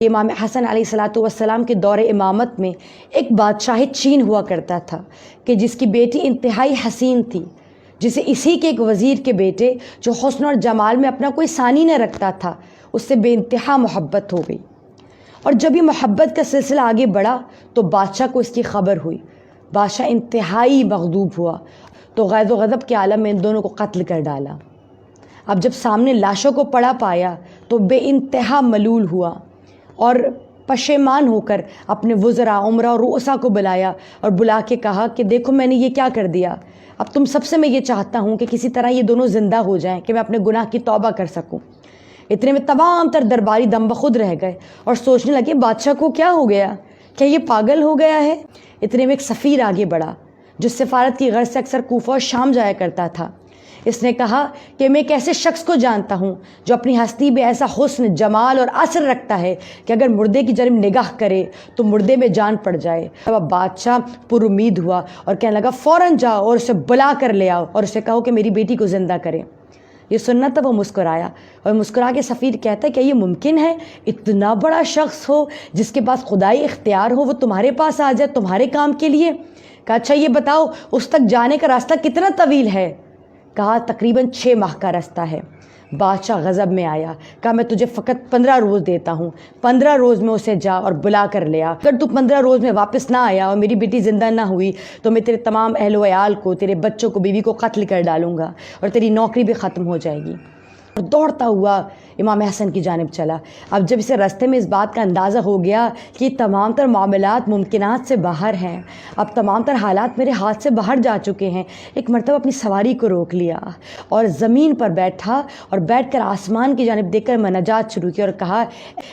امام حسن علیہ الصلوۃ والسلام کے دور امامت میں ایک بادشاہ چین ہوا کرتا تھا کہ جس کی بیٹی انتہائی حسین تھی، جسے اسی کے ایک وزیر کے بیٹے جو حسن اور جمال میں اپنا کوئی ثانی نہ رکھتا تھا اس سے بے انتہا محبت ہو گئی۔ اور جب یہ محبت کا سلسلہ آگے بڑھا تو بادشاہ کو اس کی خبر ہوئی۔ بادشاہ انتہائی مغضوب ہوا تو غیظ و غضب کے عالم میں ان دونوں کو قتل کر ڈالا۔ اب جب سامنے لاشوں کو پڑا پایا تو بے انتہا ملول ہوا اور پشیمان ہو کر اپنے وزراء، عمراء اور رؤساء کو بلایا اور بلا کے کہا کہ دیکھو میں نے یہ کیا کر دیا، اب تم سب سے میں یہ چاہتا ہوں کہ کسی طرح یہ دونوں زندہ ہو جائیں کہ میں اپنے گناہ کی توبہ کر سکوں۔ اتنے میں تمام تر درباری دم بخود رہ گئے اور سوچنے لگے بادشاہ کو کیا ہو گیا، کیا یہ پاگل ہو گیا ہے؟ اتنے میں ایک سفیر آگے بڑھا جو سفارت کی غرض سے اکثر کوفہ اور شام جایا کرتا تھا۔ اس نے کہا کہ میں ایک ایسے شخص کو جانتا ہوں جو اپنی ہستی میں ایسا حسن، جمال اور اثر رکھتا ہے کہ اگر مردے کی جانب نگاہ کرے تو مردے میں جان پڑ جائے۔ اب بادشاہ پر امید ہوا اور کہنے لگا فوراً جاؤ اور اسے بلا کر لے آؤ اور اسے کہو کہ میری بیٹی کو زندہ کرے۔ یہ سننا تھا وہ مسکرایا اور مسکرا کے سفیر کہتا ہے کہ یہ ممکن ہے اتنا بڑا شخص ہو جس کے پاس خدائی اختیار ہو وہ تمہارے پاس آ جائے تمہارے کام کے لیے؟ کہا اچھا یہ بتاؤ اس تک جانے کا راستہ کتنا طویل ہے؟ کہا تقریباً 6 ماہ کا راستہ ہے۔ بادشاہ غضب میں آیا، کہا میں تجھے فقط 15 روز دیتا ہوں، 15 روز میں اسے جا اور بلا کر لیا۔ اگر تو 15 روز میں واپس نہ آیا اور میری بیٹی زندہ نہ ہوئی تو میں تیرے تمام اہل و عیال کو، تیرے بچوں کو، بیوی کو قتل کر ڈالوں گا اور تیری نوکری بھی ختم ہو جائے گی۔ اور دوڑتا ہوا امام حسن کی جانب چلا۔ اب جب اسے راستے میں اس بات کا اندازہ ہو گیا کہ یہ تمام تر معاملات ممکنات سے باہر ہیں، اب تمام تر حالات میرے ہاتھ سے باہر جا چکے ہیں، ایک مرتبہ اپنی سواری کو روک لیا اور زمین پر بیٹھا اور بیٹھ کر آسمان کی جانب دیکھ کر مناجات شروع کی اور کہا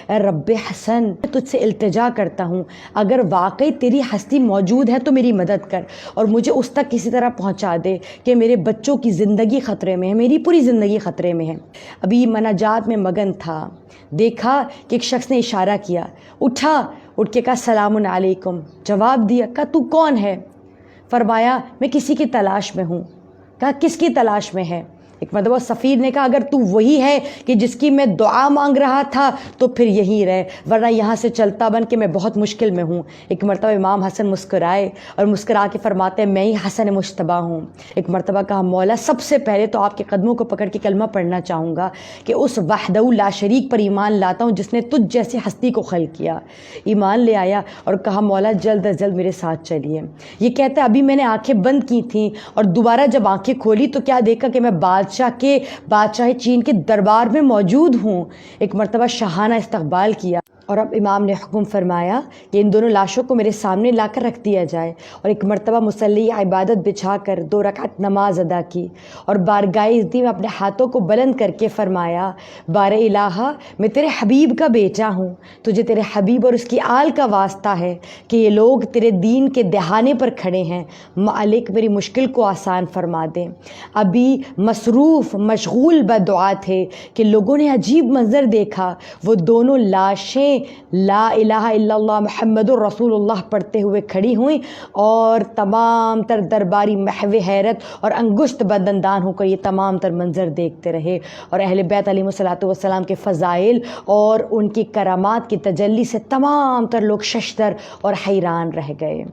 اے رب حسن، میں تجھ سے التجا کرتا ہوں اگر واقعی تیری ہستی موجود ہے تو میری مدد کر اور مجھے اس تک کسی طرح پہنچا دے کہ میرے بچوں کی زندگی خطرے میں ہے، میری پوری زندگی خطرے میں ہے۔ ابھی مناجات میں مگن تھا، دیکھا کہ ایک شخص نے اشارہ کیا، اٹھا، اٹھ کے کہا السلام علیکم، جواب دیا۔ کہا تو کون ہے؟ فرمایا میں کسی کی تلاش میں ہوں۔ کہا کس کی تلاش میں ہے؟ ایک مرتبہ سفیر نے کہا اگر تو وہی ہے کہ جس کی میں دعا مانگ رہا تھا تو پھر یہیں رہ، ورنہ یہاں سے چلتا بن کہ میں بہت مشکل میں ہوں۔ ایک مرتبہ امام حسن مسکرائے اور مسکرا کے فرماتے ہیں میں ہی حسن مجتبیٰ ہوں۔ ایک مرتبہ کہا مولا سب سے پہلے تو آپ کے قدموں کو پکڑ کے کلمہ پڑھنا چاہوں گا کہ اس وحدہ لا شریک پر ایمان لاتا ہوں جس نے تجھ جیسی ہستی کو خلق کیا۔ ایمان لے آیا اور کہا مولا جلد از جلد میرے ساتھ چلیے۔ یہ کہتا ہے ابھی میں نے آنکھیں بند کی تھیں اور دوبارہ جب آنکھیں کھولی تو کیا دیکھا کہ میں بادشاہ چین کے دربار میں موجود ہوں۔ ایک مرتبہ شاہانہ استقبال کیا اور اب امام نے حکم فرمایا کہ ان دونوں لاشوں کو میرے سامنے لا کر رکھ دیا جائے اور ایک مرتبہ مصلی عبادت بچھا کر 2 رکعت نماز ادا کی اور بارگاہ عزتی میں اپنے ہاتھوں کو بلند کر کے فرمایا بار الہا میں تیرے حبیب کا بیٹا ہوں، تجھے تیرے حبیب اور اس کی آل کا واسطہ ہے کہ یہ لوگ تیرے دین کے دہانے پر کھڑے ہیں، مالک میری مشکل کو آسان فرما دیں۔ ابھی مصروف مشغول بدعا تھے کہ لوگوں نے عجیب منظر دیکھا، وہ دونوں لاشیں لا الہ الا اللہ محمد الرسول اللہ پڑھتے ہوئے کھڑی ہوئیں اور تمام تر درباری محو حیرت اور انگشت بدندان ہو کر یہ تمام تر منظر دیکھتے رہے اور اہل بیت علیہ الصلوۃ والسلام کے فضائل اور ان کی کرامات کی تجلی سے تمام تر لوگ ششدر اور حیران رہ گئے۔